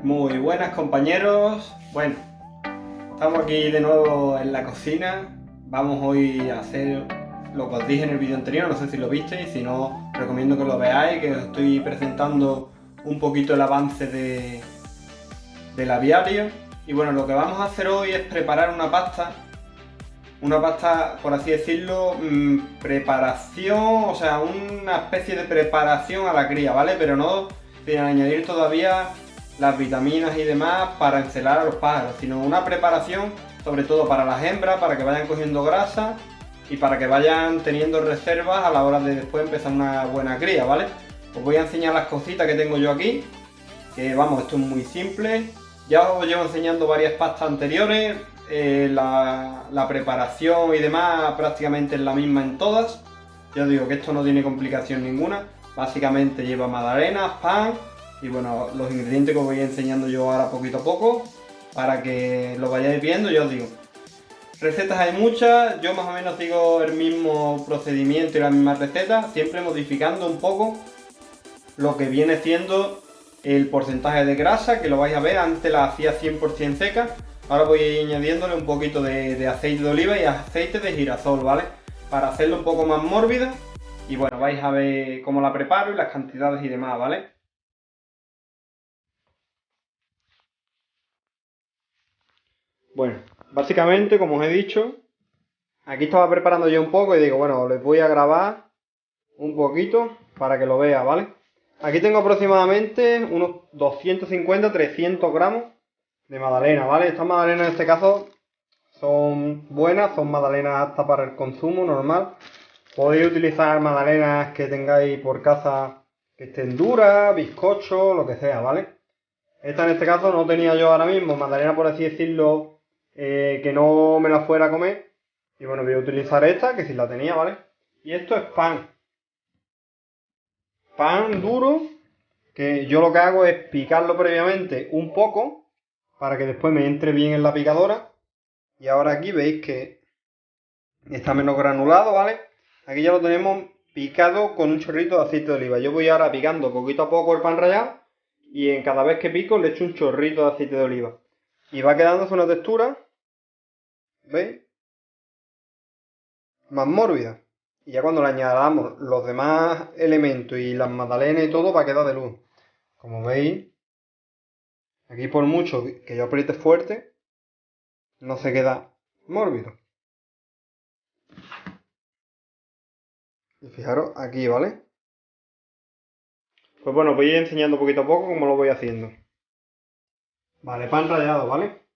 Muy buenas compañeros. Bueno, estamos aquí de nuevo en la cocina. Vamos hoy a hacer lo que os dije en el vídeo anterior, no sé si lo visteis, si no, recomiendo que lo veáis, que os estoy presentando un poquito el avance del aviario. Y bueno, lo que vamos a hacer hoy es preparar una pasta, por así decirlo, preparación, o sea, una especie de preparación a la cría, ¿vale? Pero no sin añadir todavía las vitaminas y demás para encelar a los pájaros, sino una preparación sobre todo para las hembras, para que vayan cogiendo grasa y para que vayan teniendo reservas a la hora de después empezar una buena cría, ¿vale? Os voy a enseñar las cositas que tengo yo aquí, que vamos, esto es muy simple. Ya os llevo enseñando varias pastas anteriores, la preparación y demás prácticamente es la misma en todas. Ya os digo que esto no tiene complicación ninguna, básicamente lleva magdalenas, pan y bueno, los ingredientes que os voy enseñando yo ahora poquito a poco para que lo vayáis viendo. Ya os digo, recetas hay muchas, yo más o menos sigo el mismo procedimiento y la misma receta, siempre modificando un poco lo que viene siendo el porcentaje de grasa, que lo vais a ver, antes la hacía 100% seca, ahora voy a ir añadiéndole un poquito de aceite de oliva y aceite de girasol, ¿vale? Para hacerlo un poco más mórbida y bueno, vais a ver cómo la preparo y las cantidades y demás, ¿vale? Bueno, básicamente, como os he dicho, aquí estaba preparando yo un poco y digo, bueno, les voy a grabar un poquito para que lo vea, ¿vale? Aquí tengo aproximadamente unos 250-300 gramos de magdalena, ¿vale? Estas magdalenas en este caso son buenas, son magdalenas aptas para el consumo normal. Podéis utilizar magdalenas que tengáis por casa que estén duras, bizcocho, lo que sea, ¿vale? Esta en este caso no tenía yo ahora mismo, magdalena por así decirlo, que no me la fuera a comer. Y bueno, voy a utilizar esta, que sí la tenía, ¿vale? Y esto es pan. Pan duro, que yo lo que hago es picarlo previamente un poco, para que después me entre bien en la picadora. Y ahora aquí veis que está menos granulado, ¿vale? Aquí ya lo tenemos picado con un chorrito de aceite de oliva. Yo voy ahora picando poquito a poco el pan rallado y en cada vez que pico le echo un chorrito de aceite de oliva. Y va quedándose una textura, ¿veis? Más mórbida. Y ya cuando le añadamos los demás elementos y las magdalenas y todo va a quedar de luz. Como veis, aquí por mucho que yo apriete fuerte, no se queda mórbido. Y fijaros aquí, ¿vale? Pues bueno, voy a ir enseñando poquito a poco cómo lo voy haciendo. Vale, pan rallado, ¿vale?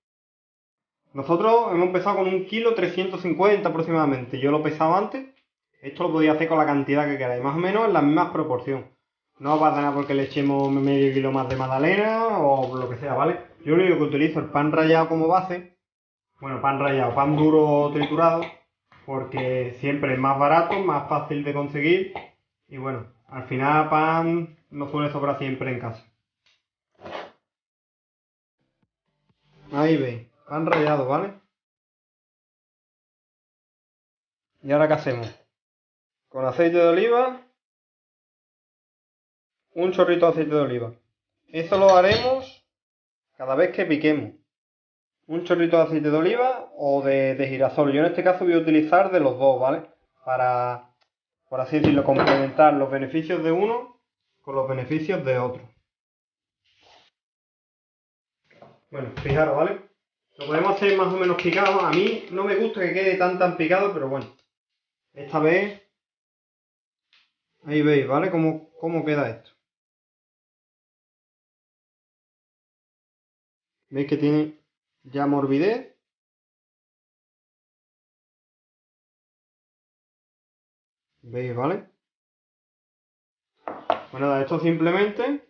Nosotros hemos empezado con 1,350 kg aproximadamente. Yo lo pesaba antes. Esto lo podéis hacer con la cantidad que queráis, más o menos en las mismas proporciones. No pasa nada porque le echemos medio kilo más de magdalena o lo que sea, ¿vale? Yo lo único que utilizo el pan rallado como base. Bueno, pan rallado, pan duro triturado. Porque siempre es más barato, más fácil de conseguir. Y bueno, al final pan no suele sobrar siempre en casa. Ahí veis, pan rallado, ¿vale? ¿Y ahora qué hacemos? Con aceite de oliva, un chorrito de aceite de oliva. Eso lo haremos cada vez que piquemos. Un chorrito de aceite de oliva o de girasol. Yo en este caso voy a utilizar de los dos, ¿vale? Para, por así decirlo, complementar los beneficios de uno con los beneficios de otro. Bueno, fijaros, ¿vale? Lo podemos hacer más o menos picado. A mí no me gusta que quede tan picado, pero bueno. Esta vez, ahí veis, ¿vale? ¿Cómo queda esto? ¿Veis que tiene ya morbidez? ¿Veis, vale? Pues nada, esto simplemente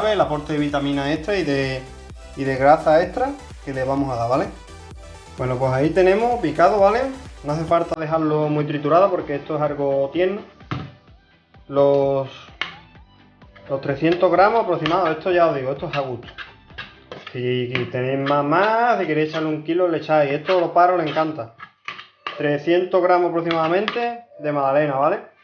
el aporte de vitamina extra y de grasa extra que le vamos a dar, ¿vale? Bueno, pues ahí tenemos picado, ¿vale? No hace falta dejarlo muy triturado porque esto es algo tierno. Los 300 gramos aproximados, esto ya os digo, esto es a gusto. Si tenéis más, si queréis echarle 1 kilo le echáis. Esto a los paros les encanta. 300 gramos aproximadamente de magdalena, ¿vale?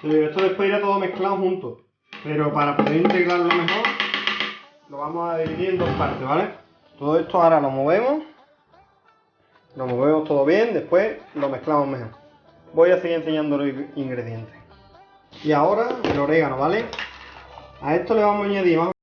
Esto después irá todo mezclado junto, pero para poder integrarlo mejor lo vamos a dividir en 2 partes, ¿vale? Todo esto ahora lo movemos todo bien, después lo mezclamos mejor. Voy a seguir enseñando los ingredientes. Y ahora el orégano, ¿vale? A esto le vamos a añadir más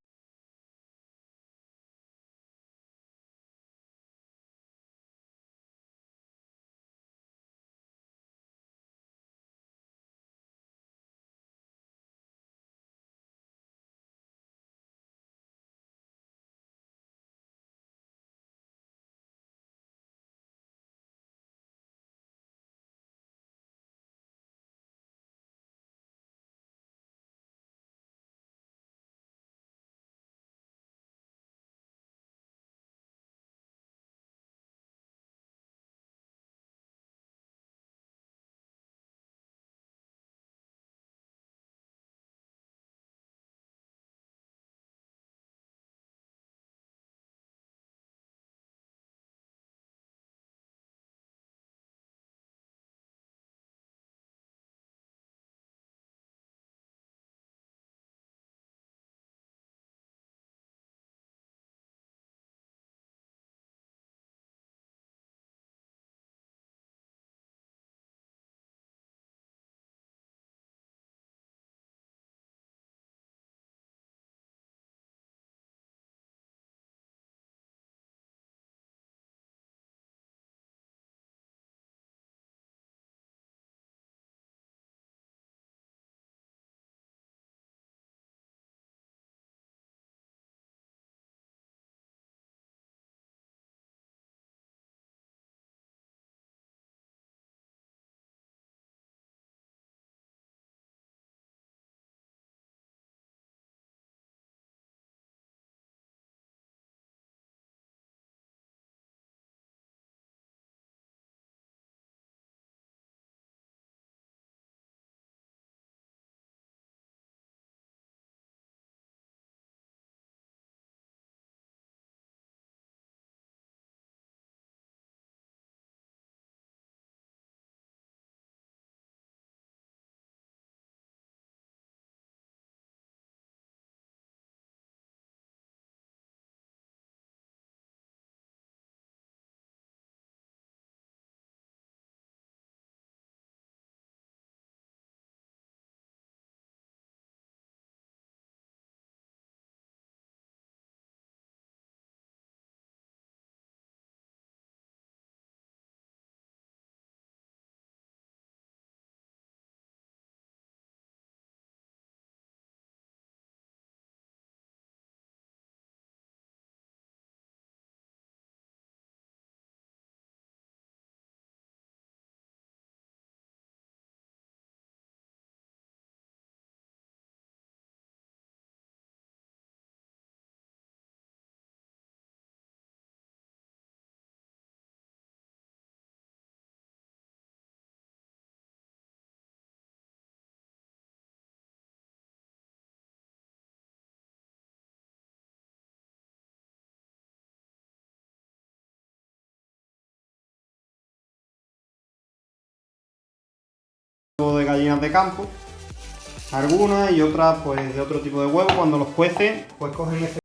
de gallinas de campo, algunas y otras pues de otro tipo de huevos. Cuando los cuecen, pues cogen ese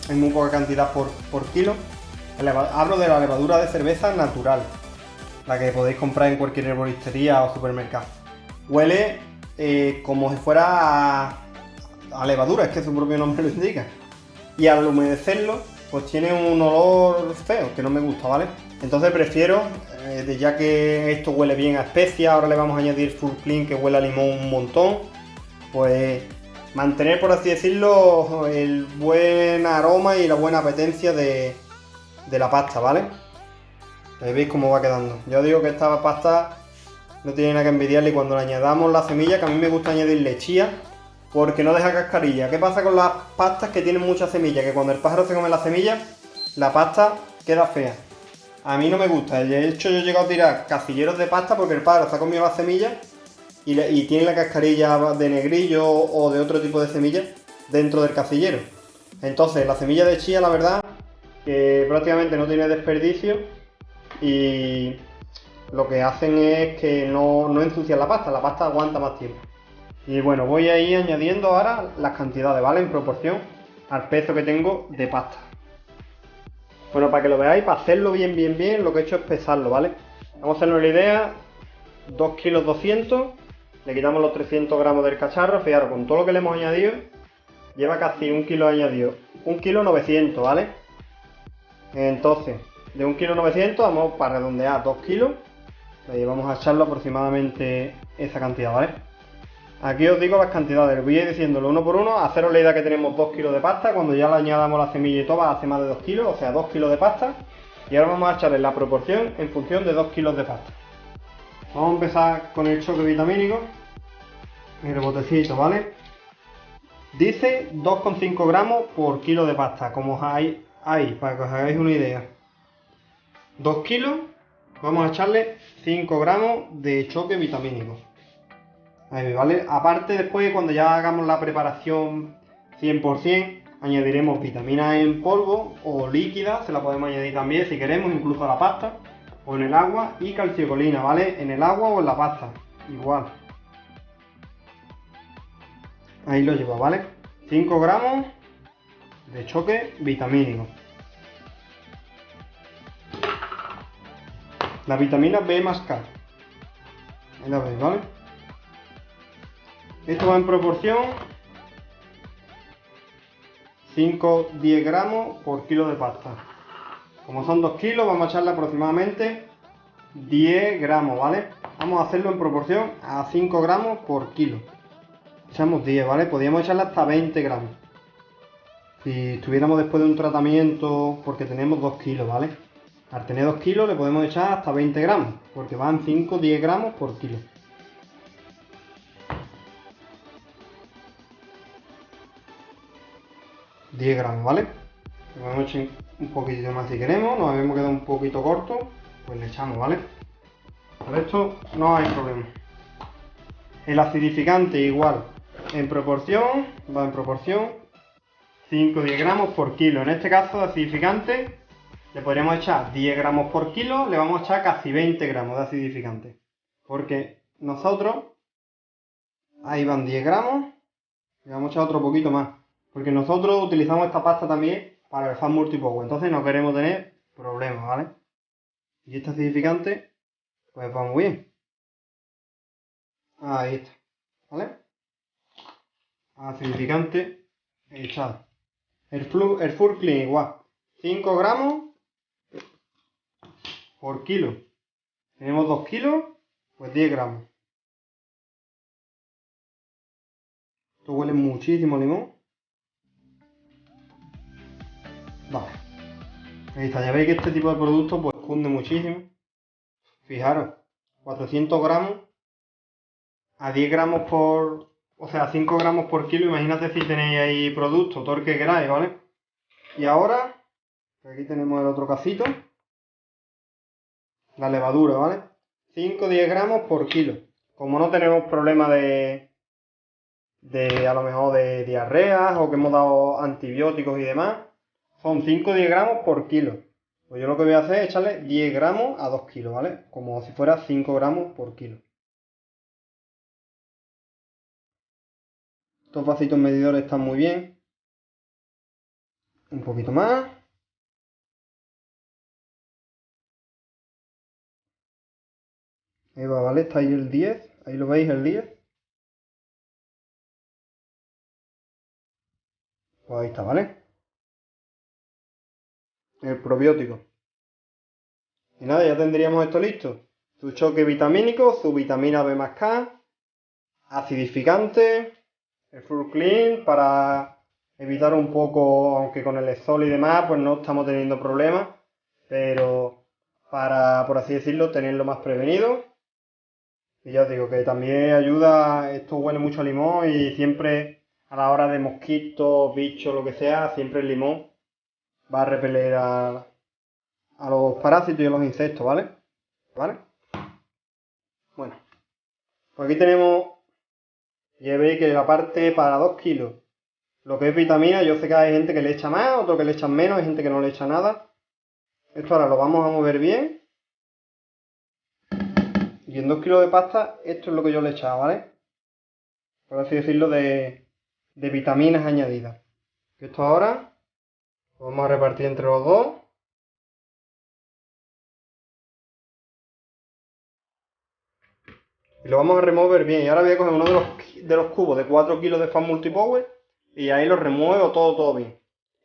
es muy poca cantidad por kilo. Hablo de la levadura de cerveza natural, la que podéis comprar en cualquier herboristería o supermercado. Huele como si fuera a levadura, es que su propio nombre lo indica. Y al humedecerlo, pues tiene un olor feo, que no me gusta, ¿vale? Entonces prefiero, ya que esto huele bien a especia, ahora le vamos a añadir Full Clean, que huele a limón un montón, pues mantener, por así decirlo, el buen aroma y la buena apetencia de la pasta, ¿vale? Ahí veis cómo va quedando. Yo digo que esta pasta no tiene nada que envidiarle, y cuando le añadamos la semilla, que a mí me gusta añadirle chía, porque no deja cascarilla. ¿Qué pasa con las pastas que tienen mucha semilla? Que cuando el pájaro se come la semilla, la pasta queda fea. A mí no me gusta. De hecho, yo he llegado a tirar casilleros de pasta porque el pájaro se ha comido las semillas y tiene la cascarilla de negrillo o de otro tipo de semillas dentro del casillero. Entonces, la semilla de chía, la verdad, que prácticamente no tiene desperdicio y lo que hacen es que no ensucian la pasta aguanta más tiempo. Y bueno, voy a ir añadiendo ahora las cantidades, ¿vale? En proporción al peso que tengo de pasta. Bueno, para que lo veáis, para hacerlo bien, lo que he hecho es pesarlo, ¿vale? Vamos a hacernos la idea, 2 kilos 200, le quitamos los 300 gramos del cacharro, fijaros, con todo lo que le hemos añadido, lleva casi 1 kilo añadido, 1 kilo 900, ¿vale? Entonces, de 1 kilo 900 vamos para redondear 2 kilos, y vamos a echarlo aproximadamente esa cantidad, ¿vale? Aquí os digo las cantidades, voy a ir diciéndolo uno por uno, haceros la idea que tenemos 2 kilos de pasta, cuando ya le añadamos la semilla y todo hace más de 2 kilos, o sea 2 kilos de pasta, y ahora vamos a echarle la proporción en función de 2 kilos de pasta. Vamos a empezar con el choque vitamínico, el botecito, ¿vale? Dice 2,5 gramos por kilo de pasta, como hay ahí, para que os hagáis una idea. 2 kilos, vamos a echarle 5 gramos de choque vitamínico. Ahí, ¿vale? Aparte, después, cuando ya hagamos la preparación 100%, añadiremos vitaminas en polvo o líquida, se la podemos añadir también si queremos, incluso a la pasta, o en el agua, y calciocolina, ¿vale? En el agua o en la pasta, igual. Ahí lo llevo, ¿vale? 5 gramos de choque vitamínico. La vitamina B más K. Ahí la veis, ¿vale? Esto va en proporción 5-10 gramos por kilo de pasta. Como son 2 kilos, vamos a echarle aproximadamente 10 gramos, ¿vale? Vamos a hacerlo en proporción a 5 gramos por kilo. Echamos 10, ¿vale? Podríamos echarle hasta 20 gramos. Si estuviéramos después de un tratamiento, porque tenemos 2 kilos, ¿vale? Al tener 2 kilos le podemos echar hasta 20 gramos, porque van 5-10 gramos por kilo. $10 gramos, ¿vale? Le podemos echar un poquitito más si queremos, nos habíamos quedado un poquito corto, pues le echamos, ¿vale? Por esto no hay problema. El acidificante igual, en proporción, va en proporción 5-10 gramos por kilo. En este caso de acidificante le podríamos echar 10 gramos por kilo, le vamos a echar casi 20 gramos de acidificante. Porque nosotros, ahí van 10 gramos, le vamos a echar otro poquito más. Porque nosotros utilizamos esta pasta también para el fan multipower, entonces no queremos tener problemas, ¿vale? Y este acidificante, pues va muy bien. Ahí está, ¿vale? Acidificante echado. El Full Clean igual, 5 gramos por kilo. Tenemos 2 kilos, pues 10 gramos. Esto huele muchísimo a limón. Vale. Ahí está, ya veis que este tipo de producto pues cunde muchísimo. Fijaros, 400 gramos a 10 gramos por... O sea, 5 gramos por kilo. Imagínate si tenéis ahí producto, todo el que queráis, ¿vale? Y ahora, aquí tenemos el otro casito. La levadura, ¿vale? 5-10 gramos por kilo. Como no tenemos problema de a lo mejor de diarreas o que hemos dado antibióticos y demás, son 5-10 gramos por kilo. Pues yo lo que voy a hacer es echarle 10 gramos a 2 kilos, ¿vale? Como si fuera 5 gramos por kilo. Estos vasitos medidores están muy bien. Un poquito más. Ahí va, ¿vale? Está ahí el 10. Ahí lo veis, el 10. Pues ahí está, ¿vale? El probiótico. Y nada, ya tendríamos esto listo. Su choque vitamínico, su vitamina B más K, acidificante, el Full Clean para evitar un poco, aunque con el sol y demás, pues no estamos teniendo problemas, pero para, por así decirlo, tenerlo más prevenido. Y ya os digo que también ayuda, esto huele mucho a limón y siempre a la hora de mosquitos, bichos, lo que sea, siempre el limón va a repeler a los parásitos y a los insectos, ¿vale? ¿Vale? Bueno, pues aquí tenemos, ya veis que la parte para 2 kilos, lo que es vitamina, yo sé que hay gente que le echa más, otro que le echan menos, hay gente que no le echa nada. Esto ahora lo vamos a mover bien. Y en 2 kilos de pasta, esto es lo que yo le he echado, ¿vale? Por así decirlo, de vitaminas añadidas. Esto ahora lo vamos a repartir entre los dos. Y lo vamos a remover bien. Y ahora voy a coger uno de los cubos de 4 kilos de Fan Multipower. Y ahí lo remuevo todo bien.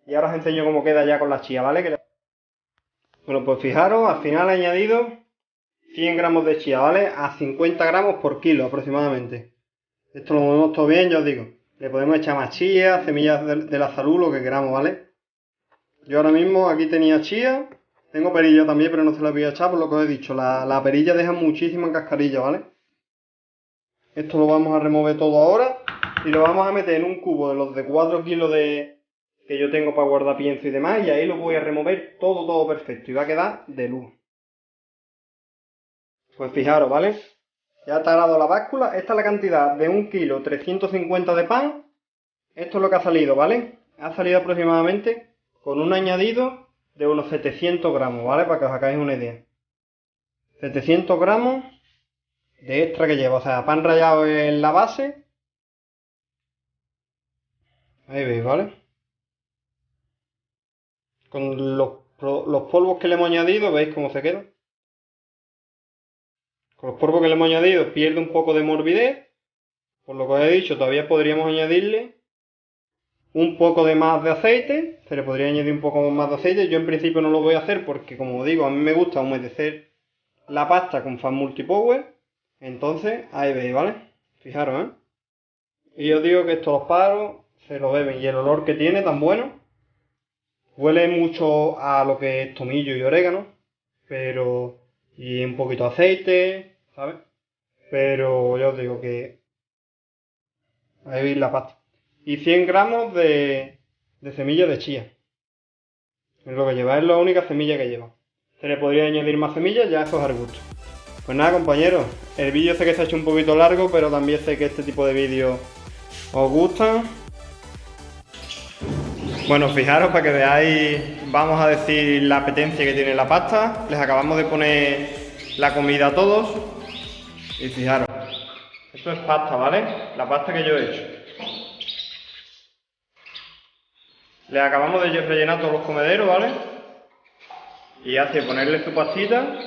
Y ahora os enseño cómo queda ya con la chía, ¿vale? Bueno, pues fijaros, al final he añadido 100 gramos de chía, ¿vale? A 50 gramos por kilo aproximadamente. Esto lo movemos todo bien, ya os digo. Le podemos echar más chía, semillas de la salud, lo que queramos, ¿vale? Yo ahora mismo aquí tenía chía. Tengo perilla también, pero no se la voy a echar por lo que os he dicho. La perilla deja muchísima cascarilla, ¿vale? Esto lo vamos a remover todo ahora. Y lo vamos a meter en un cubo de los de 4 kilos que yo tengo para guardar pienso y demás. Y ahí lo voy a remover todo perfecto. Y va a quedar de luz. Pues fijaros, ¿vale? Ya está dado la báscula. Esta es la cantidad de 1 kilo 350 de pan. Esto es lo que ha salido, ¿vale? Ha salido aproximadamente con un añadido de unos 700 gramos, ¿vale? Para que os hagáis una idea. 700 gramos de extra que lleva. O sea, pan rallado en la base. Ahí veis, ¿vale? Con los polvos que le hemos añadido, ¿veis cómo se queda? Con los polvos que le hemos añadido pierde un poco de morbidez. Por lo que os he dicho, todavía podríamos añadirle un poco de más de aceite. Se le podría añadir un poco más de aceite. Yo en principio no lo voy a hacer porque, como digo, a mí me gusta humedecer la pasta con Fan Multipower. Entonces, ahí veis, ¿vale? Fijaros, ¿eh? Y os digo que estos los pájaros se lo beben. Y el olor que tiene tan bueno. Huele mucho a lo que es tomillo y orégano. Pero... y un poquito de aceite, ¿sabes? Pero ya os digo que... ahí veis la pasta. Y 100 gramos de semilla de chía. Es lo que lleva, es la única semilla que lleva. Se le podría añadir más semillas, ya eso es al gusto. Pues nada, compañeros, el vídeo sé que se ha hecho un poquito largo, pero también sé que este tipo de vídeos os gustan. Bueno, fijaros para que veáis, vamos a decir, la apetencia que tiene la pasta. Les acabamos de poner la comida a todos. Y fijaros, esto es pasta, ¿vale? La pasta que yo he hecho. Les acabamos de rellenar todos los comederos, ¿vale? Y hace ponerle su pastita.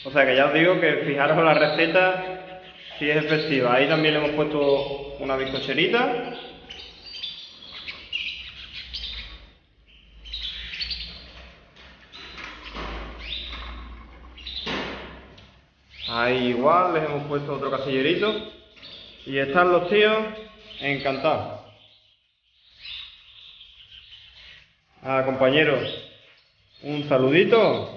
O sea que ya os digo que fijaros en la receta si es efectiva. Ahí también le hemos puesto una bizcocherita. Ahí igual les hemos puesto otro casillerito. Y están los tíos encantados. Compañeros, un saludito.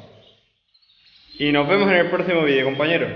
Y nos vemos en el próximo vídeo, compañeros.